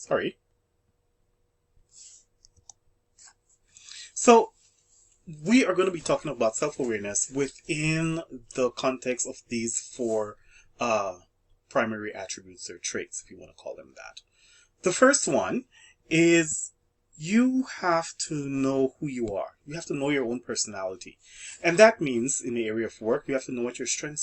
Sorry. So, we are going to be talking about self awareness within the context of these four uh, primary attributes or traits, if you want to call them that. The first one is you have to know who you are. You have to know your own personality. And that means in the area of work, you have to know what your strengths